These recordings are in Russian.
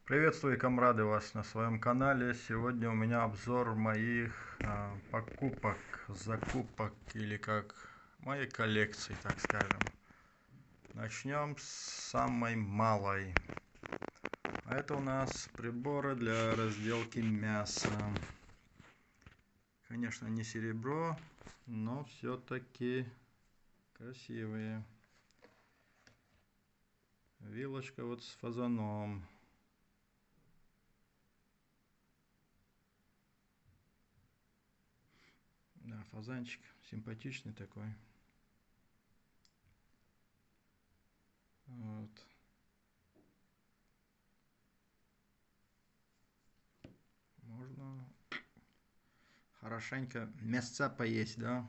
Приветствую, комрады, вас на своем канале. Сегодня у меня обзор моих покупок, закупок или как моей коллекции, так скажем. Начнем с самой малой. Это у нас приборы для разделки мяса. Конечно, не серебро, но все-таки красивые. Вилочка вот с фазаном. Да, фазанчик симпатичный такой. Вот. Можно хорошенько мясца поесть, да.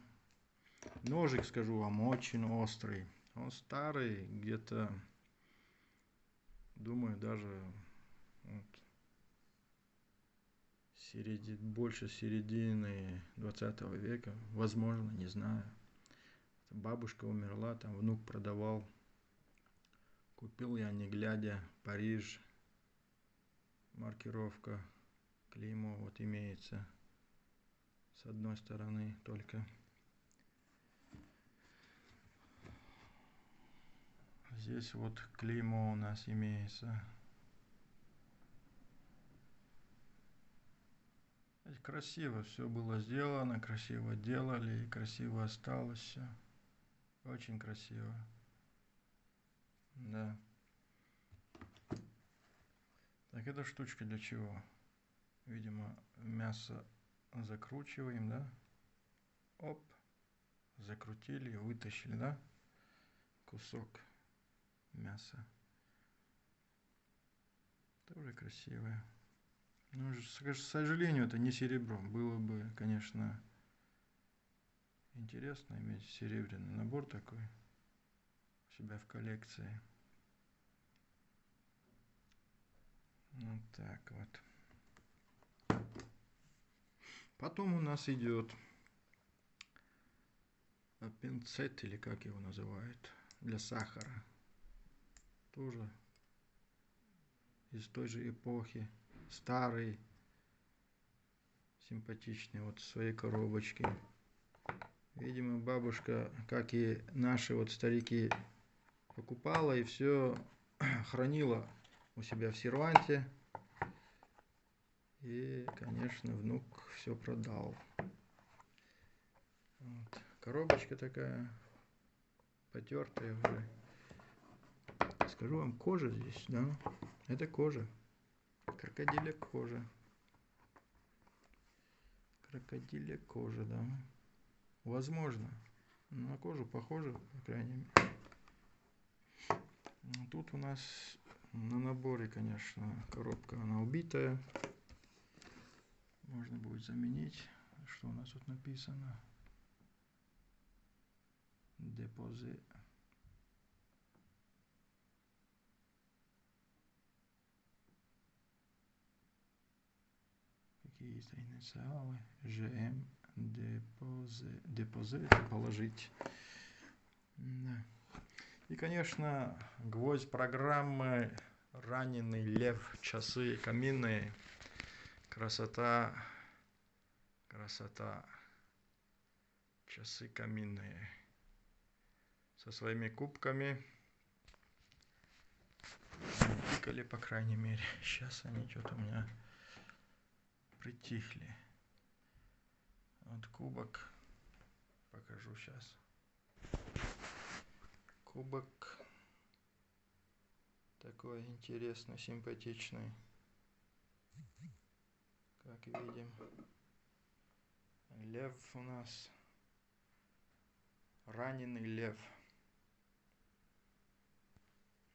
Ножик, скажу вам, очень острый. Он старый, где-то, думаю, даже вот, больше середины 20 века. Возможно, не знаю. Бабушка умерла, там внук продавал. Купил я, не глядя, Париж. Маркировка, клеймо вот имеется. С одной стороны только. Здесь вот клеймо у нас имеется. Красиво все было сделано, красиво делали, и красиво осталось все. Очень красиво. Да. Так, эта штучка для чего? Видимо, мясо закручиваем, да? Оп. Закрутили, вытащили, да? Кусок мяса. Тоже красивое. Ну, к сожалению, это не серебро. Было бы, конечно, интересно иметь серебряный набор такой у себя в коллекции. Вот так вот. Потом у нас идет пинцет, или как его называют, для сахара. Тоже из той же эпохи. Старый, симпатичный, вот в своей коробочке. Видимо, бабушка, как и наши вот старики, покупала и все хранила у себя в серванте. И, конечно, внук все продал. Вот. Коробочка такая, потертая уже. Скажу вам, кожа здесь, да? Это кожа. Крокодилья кожа. Крокодилья кожа, да. Возможно. На кожу похоже, по крайней мере. Тут у нас на наборе, конечно, коробка, она убитая. Можно будет заменить. Что у нас тут написано? Депозе. Какие-то инициалы. ЖМ. Депозе. Это положить. Да. И, конечно, гвоздь программы. Раненый лев. Часы каминные. Красота. Красота. Часы каминные. Со своими кубками. Не тикали, по крайней мере. Сейчас они что-то у меня притихли. Вот кубок. Покажу сейчас. Кубок. Такой интересный, симпатичный. Как видим. Лев у нас. Раненый лев.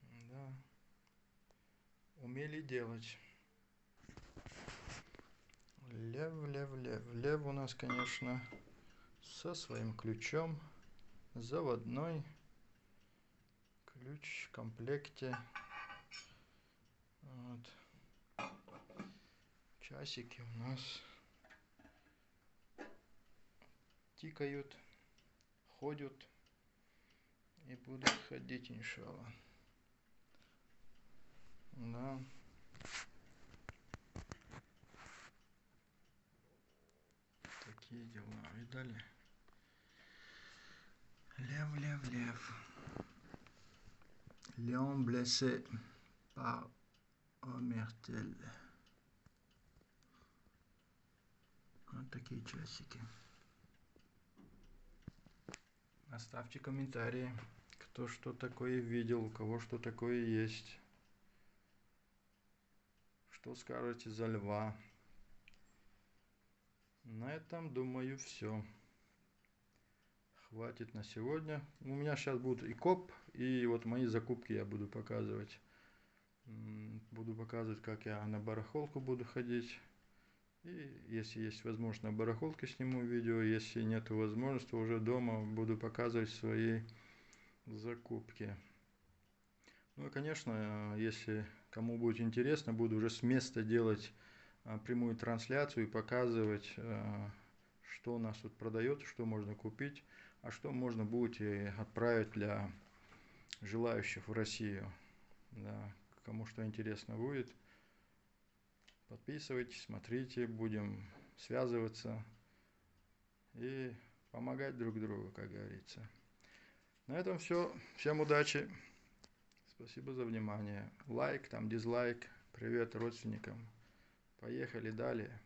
Да. Умели делать. Лев, лев, лев. Лев у нас, конечно, со своим ключом. Заводной. Ключ в комплекте. Вот. Часики у нас тикают, ходят и будут ходить, иншалла. Да. Поехали. Лев. Lion blessé par Омертель. Вот такие часики. Оставьте комментарии, кто что такое видел, у кого что такое есть. Что скажете за льва? На этом, думаю, все. Хватит на сегодня. У меня сейчас будут и коп, и вот мои закупки я буду показывать. Буду показывать, как я на барахолку буду ходить. И если есть возможность, на барахолке сниму видео. Если нет возможности, уже дома буду показывать свои закупки. Ну и, конечно, если кому будет интересно, буду уже с места делать прямую трансляцию и показывать, что у нас тут продается, что можно купить, а что можно будет и отправить для желающих в Россию. Да, кому что интересно будет, подписывайтесь, смотрите, будем связываться и помогать друг другу, как говорится. На этом все. Всем удачи. Спасибо за внимание. Лайк, там дизлайк. Привет родственникам. Поехали далее.